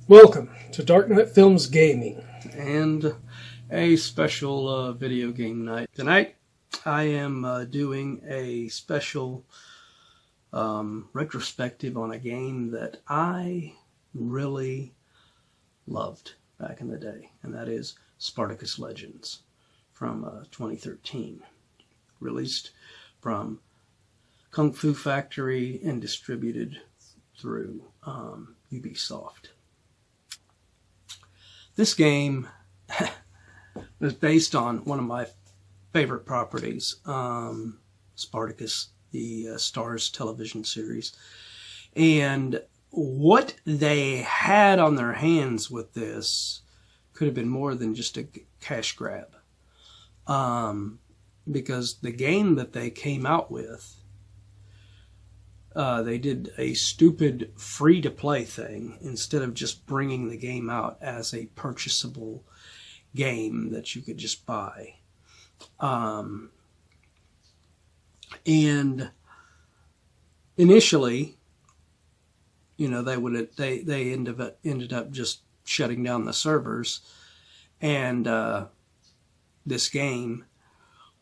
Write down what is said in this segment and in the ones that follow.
Welcome to Dark Knight Films Gaming. And a special video game night. Tonight I am doing a special retrospective on a game that I really loved back in the day, and that is Spartacus Legends from 2013, released from Kung Fu Factory and distributed through Ubisoft. This game was based on one of my favorite properties, Spartacus, the Starz television series. And what they had on their hands with this could have been more than just a cash grab. Because the game that they came out with, they did a stupid free-to-play thing instead of just bringing the game out as a purchasable game that you could just buy. And initially, you know, they ended up just shutting down the servers, and this game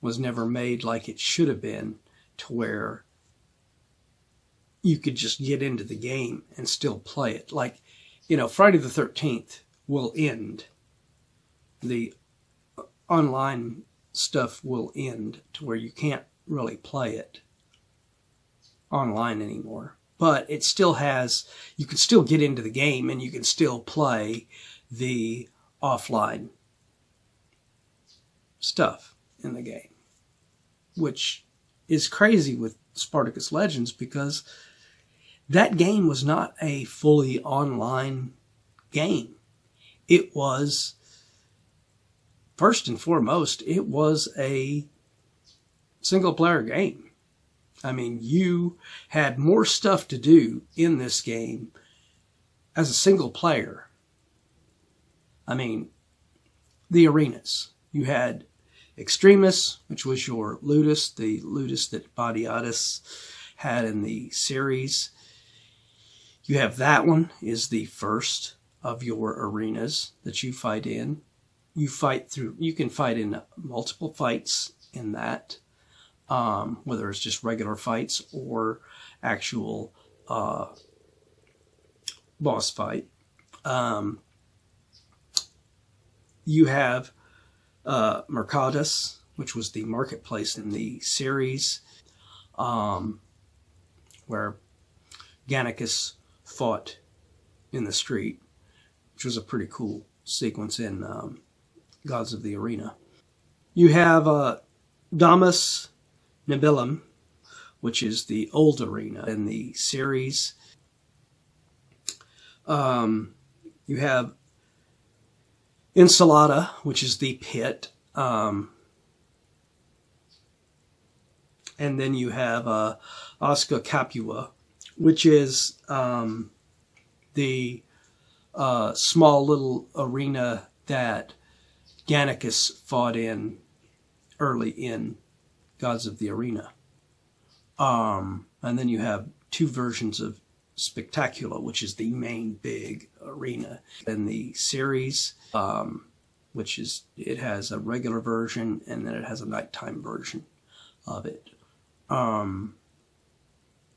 was never made like it should have been, to where you could just get into the game and still play it. Like, you know, Friday the 13th will end. The online stuff will end to where you can't really play it online anymore. But it still has, you can still get into the game and you can still play the offline stuff in the game, which is crazy with Spartacus Legends, because that game was not a fully online game. It was, first and foremost, it was a single-player game. I mean, you had more stuff to do in this game as a single player. I mean, the arenas. You had Extremis, which was your Ludus, the Ludus that Gladiator had in the series. You have that one, is the first of your arenas that you fight in. You can fight in multiple fights in that, whether it's just regular fights or actual boss fight. You have Mercatus, which was the marketplace in the series, where Gannicus fought in the street, which was a pretty cool sequence in Gods of the Arena. You have Domus Nobilum, which is the old arena in the series. You have Ensalada, which is the pit. And then you have Osca Capua, which is the small little arena that Gannicus fought in early in Gods of the Arena. And then you have two versions of Spectacular, which is the main big arena in the series, which is, it has a regular version and then it has a nighttime version of it. The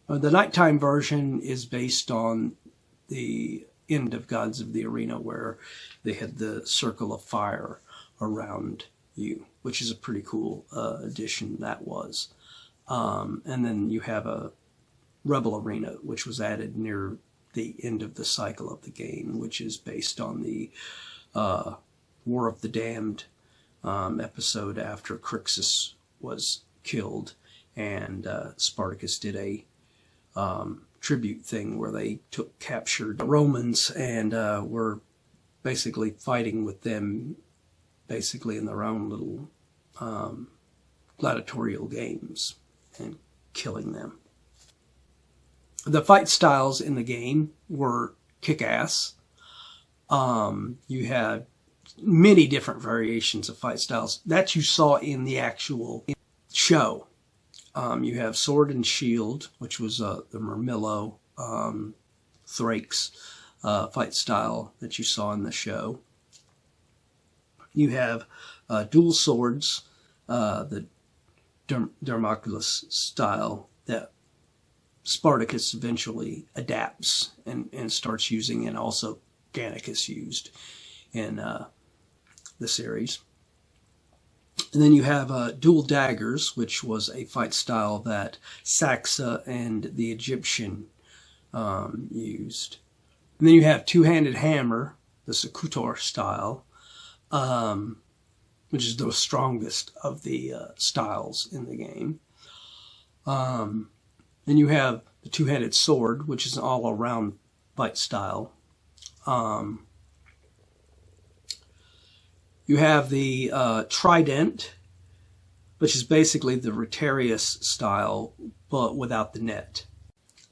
nighttime version is based on the end of Gods of the Arena, where they had the circle of fire around you, which is a pretty cool addition that was. And then you have a Rebel Arena, which was added near the end of the cycle of the game, which is based on the War of the Damned episode after Crixus was killed, and Spartacus did a tribute thing where they captured the Romans and were basically fighting with them, basically in their own little gladiatorial games and killing them. The fight styles in the game were kick-ass. You had many different variations of fight styles that you saw in the actual show. You have Sword and Shield, which was the Mermillo Thrakes fight style that you saw in the show. You have Dual Swords, the Dermoculus style that Spartacus eventually adapts and starts using, and also Gannicus used in the series. And then you have Dual Daggers, which was a fight style that Saxa and the Egyptian used. And then you have Two-Handed Hammer, the Secutor style, which is the strongest of the styles in the game. Then you have the Two-Handed Sword, which is an all-around fight style. You have the Trident, which is basically the Rotarius style, but without the net.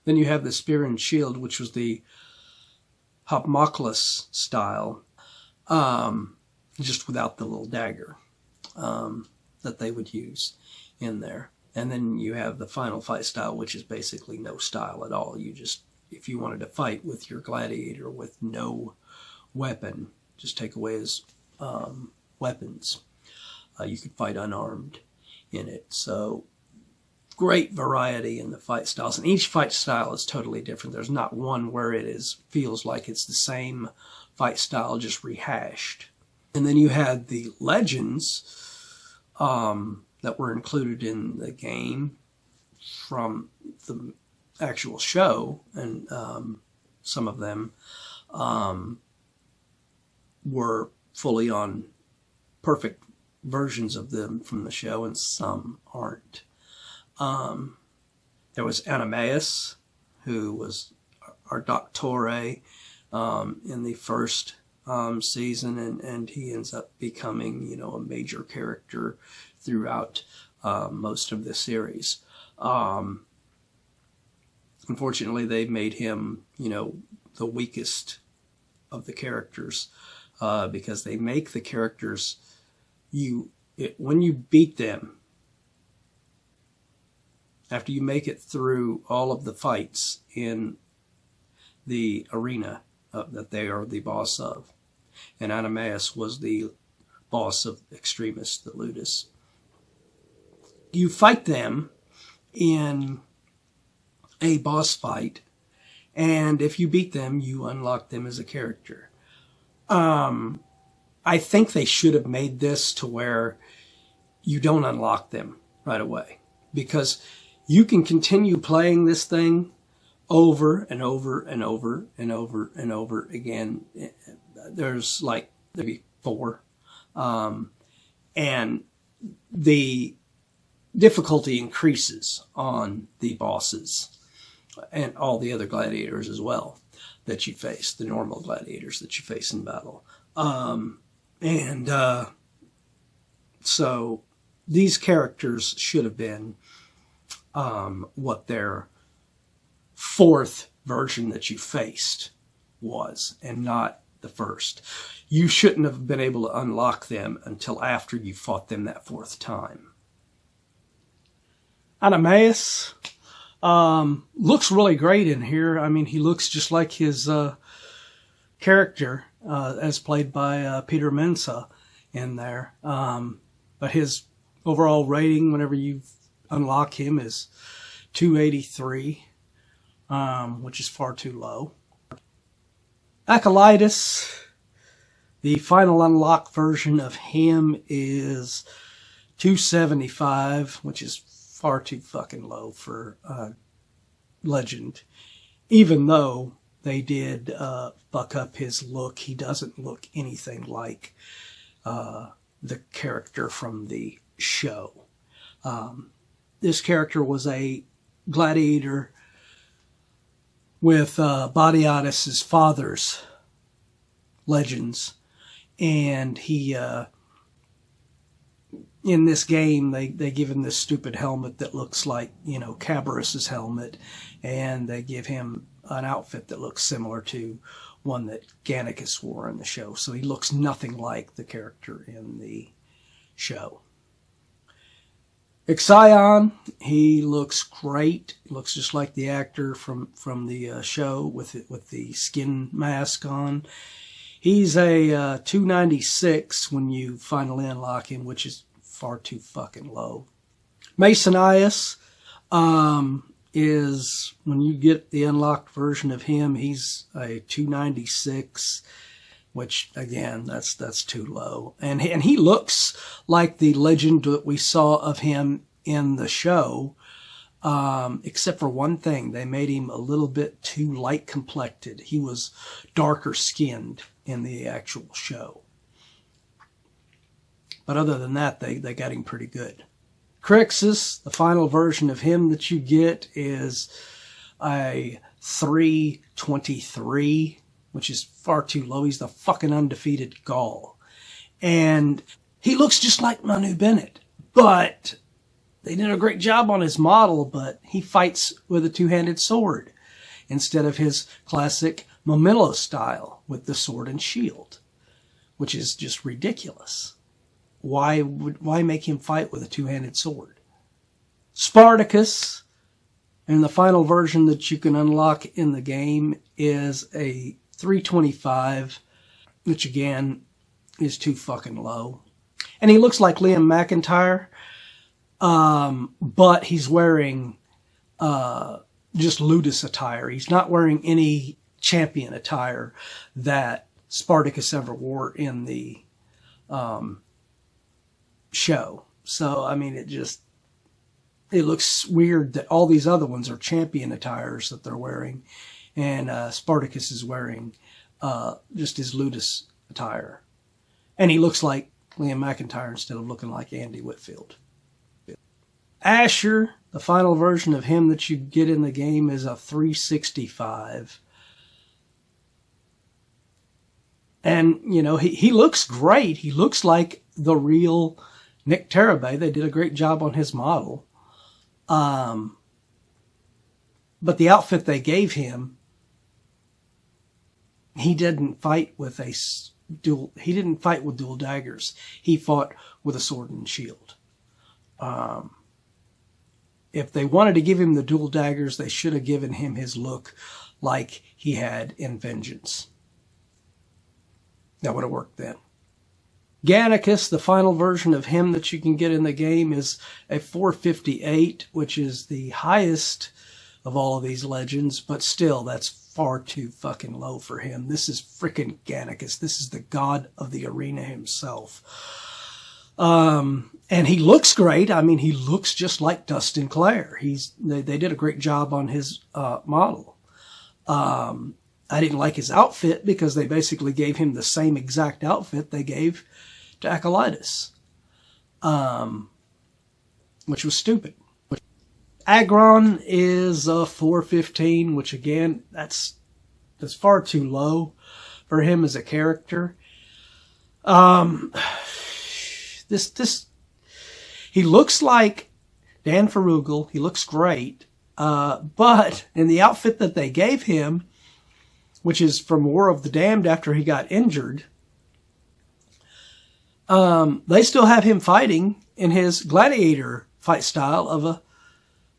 Then you have the Spear and Shield, which was the Hopmoclus style, just without the little dagger that they would use in there. And then you have the final fight style, which is basically no style at all. You just, if you wanted to fight with your gladiator with no weapon, just take away his weapons. You could fight unarmed in it. So great variety in the fight styles, and each fight style is totally different. There's not one where feels like it's the same fight style just rehashed. And then you had the legends that were included in the game from the actual show, and some of them were fully on perfect versions of them from the show, and some aren't. There was Animaeus, who was our Doctore in the first season, and he ends up becoming, a major character throughout most of the series. Unfortunately, they made him, the weakest of the characters, because they make the characters, when you beat them, after you make it through all of the fights in the arena that they are the boss of, and Animaeus was the boss of Extremis, the Ludus, you fight them in a boss fight, and if you beat them, you unlock them as a character. I think they should have made this to where you don't unlock them right away, because you can continue playing this thing over and over and over and over and over again. There's like maybe 4. And the difficulty increases on the bosses and all the other gladiators as well that you face, the normal gladiators that you face in battle. So these characters should have been what their 4th version that you faced was, and not the first. You shouldn't have been able to unlock them until after you fought them that 4th time. Animaeus looks really great in here. I mean, he looks just like his character as played by Peter Mensa in there. But his overall rating, whenever you unlock him, is 283, which is far too low. Acolytus, the final unlock version of him, is 275, which is far too fucking low for Legend. Even though they did fuck up his look, he doesn't look anything like the character from the show. This character was a gladiator with Badiatus' father's legends, and he in this game they give him this stupid helmet that looks like Cabarrus's helmet, and they give him an outfit that looks similar to one that Gannicus wore in the show. So he looks nothing like the character in the show. Ixion, he looks great. He looks just like the actor from the show with the skin mask on. He's a 296 when you finally unlock him, which is far too fucking low. Masonius is, when you get the unlocked version of him, he's a 296, which again, that's too low. And he looks like the legend that we saw of him in the show, except for one thing. They made him a little bit too light complected. He was darker skinned in the actual show. But other than that, they got him pretty good. Crixus, the final version of him that you get, is a 323, which is far too low. He's the fucking undefeated Gaul. And he looks just like Manu Bennett. But they did a great job on his model, but he fights with a two-handed sword instead of his classic Momillo style with the sword and shield, which is just ridiculous. Why make him fight with a two-handed sword? Spartacus, and the final version that you can unlock in the game, is a 325, which again is too fucking low. And he looks like Liam McIntyre, but he's wearing just Ludus attire. He's not wearing any champion attire that Spartacus ever wore in the show. So, I mean, it looks weird that all these other ones are champion attires that they're wearing, and Spartacus is wearing just his Ludus attire. And he looks like Liam McIntyre instead of looking like Andy Whitfield. Asher, the final version of him that you get in the game, is a 365. And, you know, he looks great. He looks like the real Nick Tarabay. They did a great job on his model. But the outfit they gave him, he didn't fight with dual daggers. He fought with a sword and shield. If they wanted to give him the dual daggers, they should have given him his look like he had in Vengeance. That would have worked then. Gannicus, the final version of him that you can get in the game, is a 458, which is the highest of all of these legends, but still, that's far too fucking low for him. This is freaking Gannicus. This is the god of the arena himself. And he looks great. I mean, he looks just like Dustin Clare. They did a great job on his model. I didn't like his outfit because they basically gave him the same exact outfit they gave to Acolytus, which was stupid. Agron is a 415, which again, that's far too low for him as a character. He looks like Dan Ferrugal. He looks great. But in the outfit that they gave him, which is from War of the Damned after he got injured, they still have him fighting in his gladiator fight style of a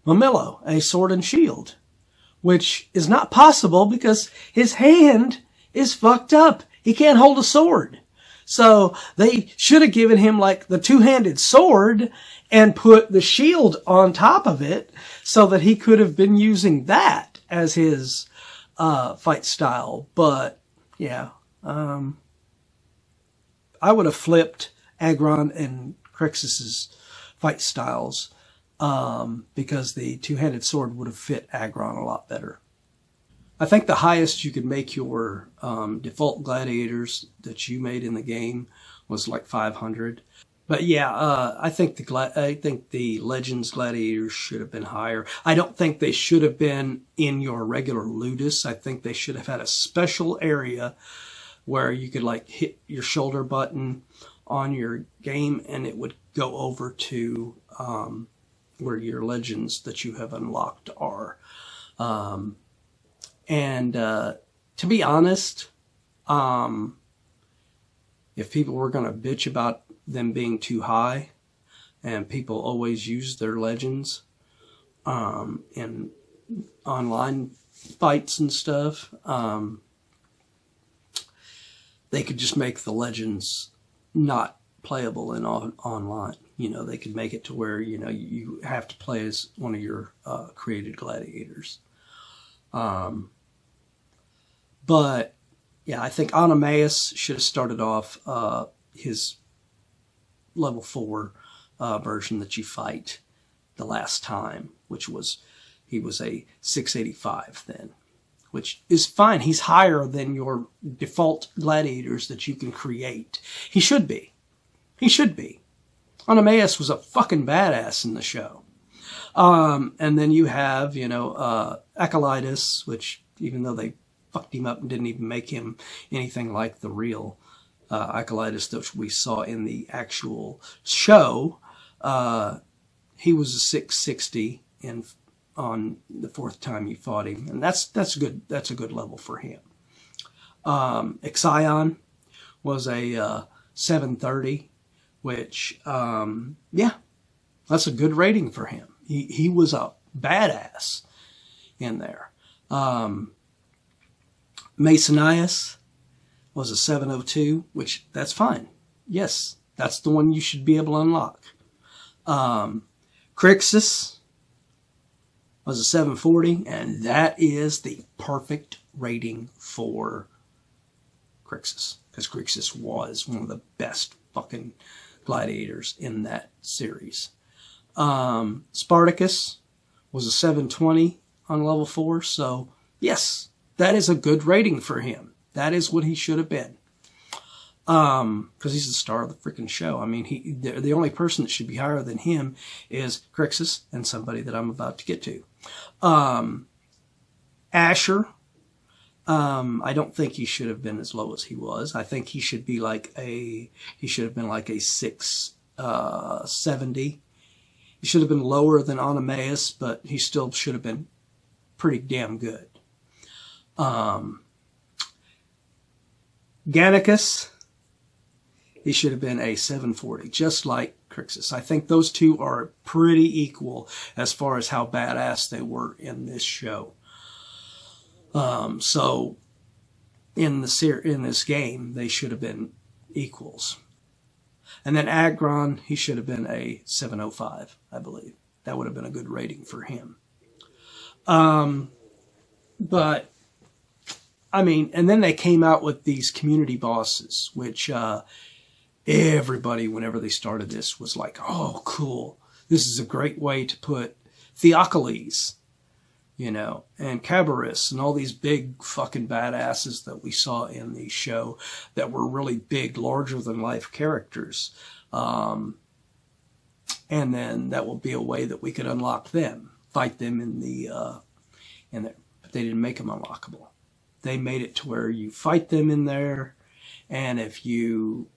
Momillo, a sword and shield, which is not possible because his hand is fucked up. He can't hold a sword. So they should have given him like the two-handed sword and put the shield on top of it so that he could have been using that as his fight style. But yeah, I would have flipped Agron and Crixus's fight styles because the two-handed sword would have fit Agron a lot better. I think the highest you could make your default gladiators that you made in the game was like 500. But yeah, I think the Legends gladiators should have been higher. I don't think they should have been in your regular Ludus. I think they should have had a special area where you could like hit your shoulder button on your game and it would go over to where your Legends that you have unlocked are. And to be honest, If people were going to bitch about them being too high, and people always use their legends in online fights and stuff, they could just make the legends not playable in online. You know, they could make it to where, you know, you have to play as one of your created gladiators. But yeah, I think Anameus should have started off his level 4 version that you fight the last time, which was, he was a 685 then, which is fine. He's higher than your default gladiators that you can create. He should be. He should be. Anameus was a fucking badass in the show. And then you have, you know, Acolytus, which even though they fucked him up and didn't even make him anything like the real Acolytus that we saw in the actual show, he was a 660 on the 4th time you fought him, and that's good. That's a good level for him. Ixion was a 730, which yeah, that's a good rating for him. He was a badass in there. Masonius was a 702, which that's fine. Yes, that's the one you should be able to unlock. Crixus was a 740, and that is the perfect rating for Crixus, because Crixus was one of the best fucking gladiators in that series. Spartacus was a 720 on level 4, so yes, that is a good rating for him. That is what he should have been. Because he's the star of the freaking show. I mean, the only person that should be higher than him is Crixus and somebody that I'm about to get to. Asher, I don't think he should have been as low as he was. I think he should be like he should have been like a 670. He should have been lower than Anameus, but he still should have been pretty damn good. Gannicus, he should have been a 740, just like Crixus. I think those two are pretty equal as far as how badass they were in this show. So in this game, they should have been equals. And then Agron, he should have been a 705, I believe. That would have been a good rating for him. But I mean, and then they came out with these community bosses, which everybody, whenever they started this, was like, oh, cool. This is a great way to put Theocles, you know, and Cabarrus, and all these big fucking badasses that we saw in the show that were really big, larger-than-life characters. And then that will be a way that we could unlock them, fight them in there. But they didn't make them unlockable. They made it to where you fight them in there, and if you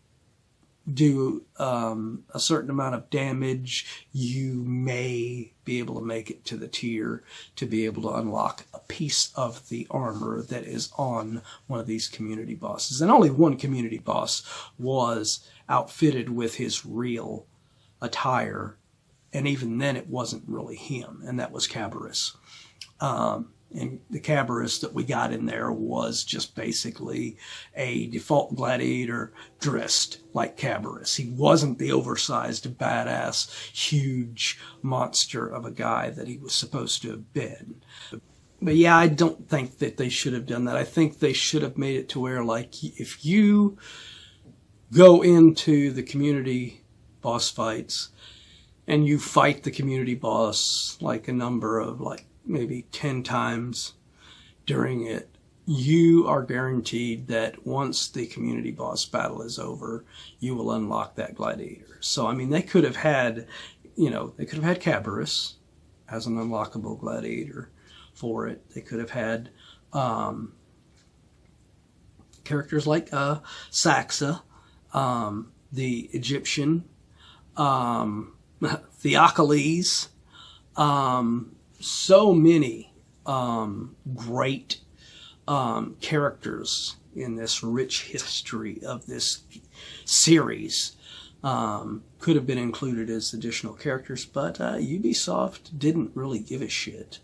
do a certain amount of damage, you may be able to make it to the tier to be able to unlock a piece of the armor that is on one of these community bosses. And only one community boss was outfitted with his real attire, and even then it wasn't really him, and that was Cabarrus. And the Cabarrus that we got in there was just basically a default gladiator dressed like Cabarrus. He wasn't the oversized, badass, huge monster of a guy that he was supposed to have been. But yeah, I don't think that they should have done that. I think they should have made it to where, like, if you go into the community boss fights and you fight the community boss like a number of, like, maybe 10 times during it, you are guaranteed that once the community boss battle is over, you will unlock that gladiator. So, I mean, they could have had, you know, they could have had Cabarrus as an unlockable gladiator for it. They could have had characters like Saxa, the Egyptian, Theocles, so many great characters in this rich history of this series could have been included as additional characters, but Ubisoft didn't really give a shit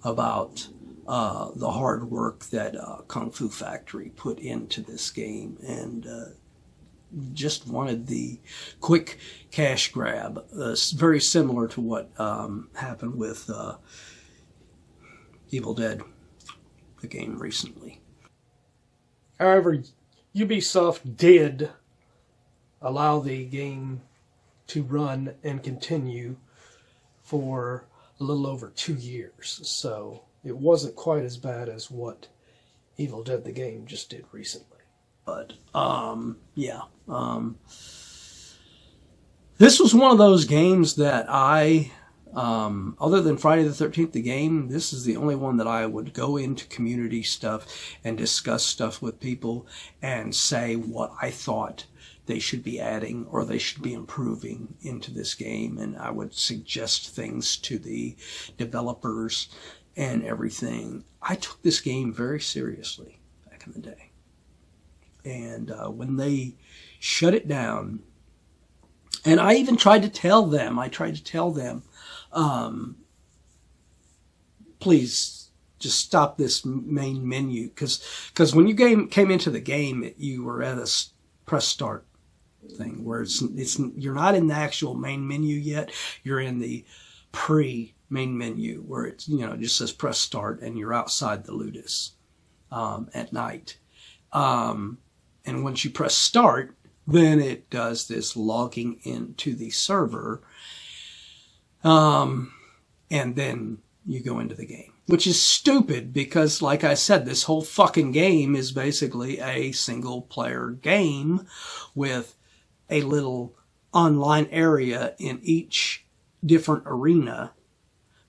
about the hard work that Kung Fu Factory put into this game, and just wanted the quick cash grab, very similar to what happened with Evil Dead, the game recently. However, Ubisoft did allow the game to run and continue for a little over 2 years, so it wasn't quite as bad as what Evil Dead the game just did recently. But, this was one of those games that I, other than Friday the 13th, the game, this is the only one that I would go into community stuff and discuss stuff with people and say what I thought they should be adding or they should be improving into this game. And I would suggest things to the developers and everything. I took this game very seriously back in the day. And when they shut it down, and I even tried to tell them, please just stop this main menu. Because when you came into the game, you were at a press start thing where you're not in the actual main menu yet. You're in the pre-main menu where it's, just says press start and you're outside the Ludus at night. And once you press start, then it does this logging into the server. And then you go into the game, which is stupid because, like I said, this whole fucking game is basically a single player game with a little online area in each different arena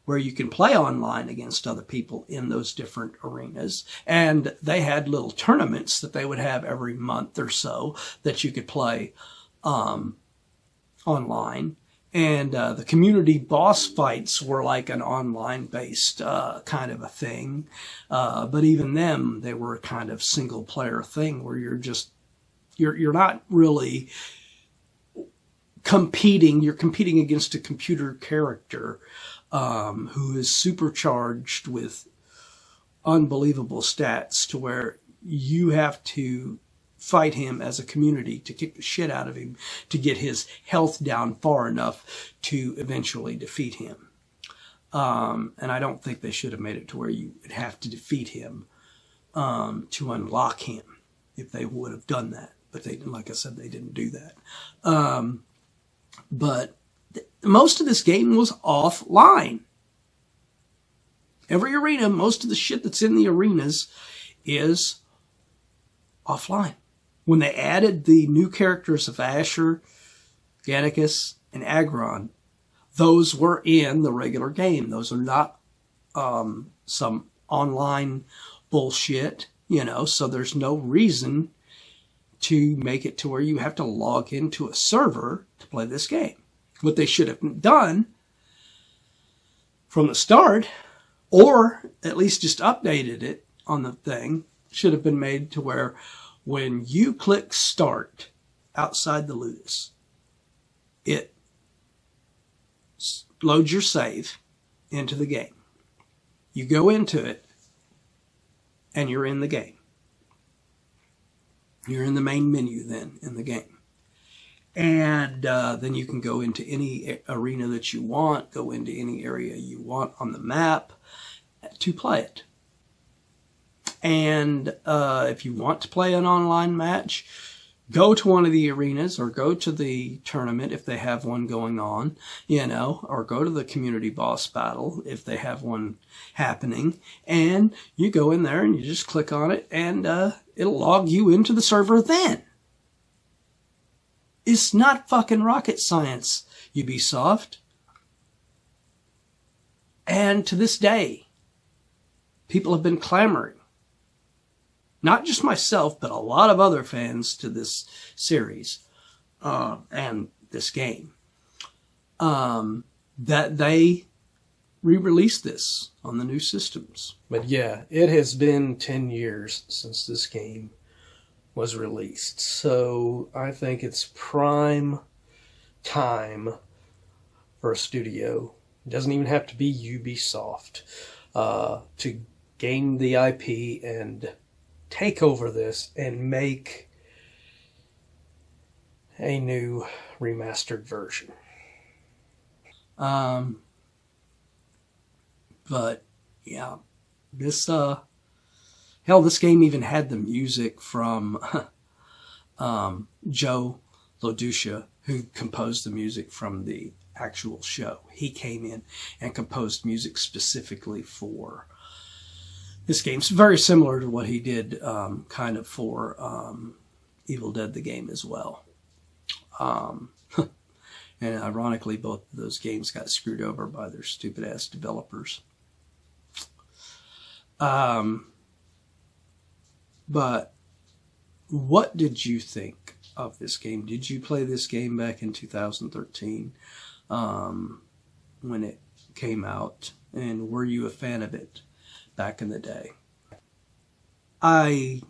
where you can play online against other people in those different arenas. And they had little tournaments that they would have every month or so that you could play online. And the community boss fights were like an online-based kind of a thing. But even them, they were a kind of single-player thing where you're not really competing. You're competing against a computer character who is supercharged with unbelievable stats to where you have to fight him as a community to kick the shit out of him to get his health down far enough to eventually defeat him. And I don't think they should have made it to where you would have to defeat him to unlock him if they would have done that. But they, like I said, they didn't do that. But most of this game was offline. Every arena, most of the shit that's in the arenas is offline. When they added the new characters of Asher, Gannicus, and Agron, those were in the regular game. Those are not some online bullshit, so there's no reason to make it to where you have to log into a server to play this game. What they should have done from the start, or at least just updated it on the thing, should have been made to where when you click start outside the Ludus, it loads your save into the game. You go into it, and you're in the game. You're in the main menu then in the game. And then you can go into any arena that you want, go into any area you want on the map to play it. And if you want to play an online match, go to one of the arenas or go to the tournament if they have one going on, or go to the community boss battle if they have one happening. And you go in there and you just click on it and it'll log you into the server then. It's not fucking rocket science, Ubisoft. And to this day, people have been clamoring. Not just myself, but a lot of other fans to this series and this game. That they re-released this on the new systems. But yeah, it has been 10 years since this game was released. So I think it's prime time for a studio. It doesn't even have to be Ubisoft to gain the IP and take over this and make a new remastered version. But yeah, this hell, this game even had the music from Joe LaDucia, who composed the music from the actual show. He came in and composed music specifically for this game. It's very similar to what he did kind of for Evil Dead the game as well. And ironically, both of those games got screwed over by their stupid ass developers. But what did you think of this game? Did you play this game back in 2013 when it came out? And were you a fan of it back in the day? I,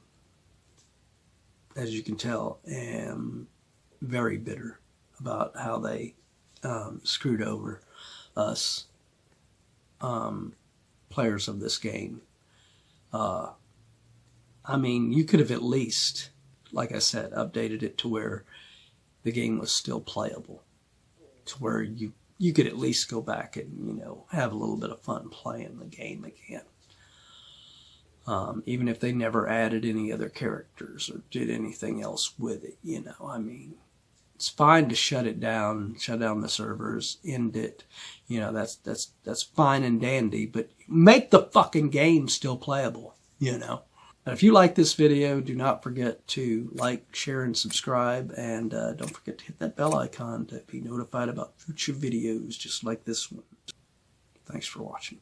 as you can tell, am very bitter about how they screwed over us players of this game. I mean, you could have at least, like I said, updated it to where the game was still playable, to where you could at least go back and, you know, have a little bit of fun playing the game again. Even if they never added any other characters or did anything else with it, you know, I mean, it's fine to shut down the servers, end it, you know, that's fine and dandy, but make the fucking game still playable, you know. And if you like this video, do not forget to like, share, and subscribe, and don't forget to hit that bell icon to be notified about future videos just like this one. Thanks for watching.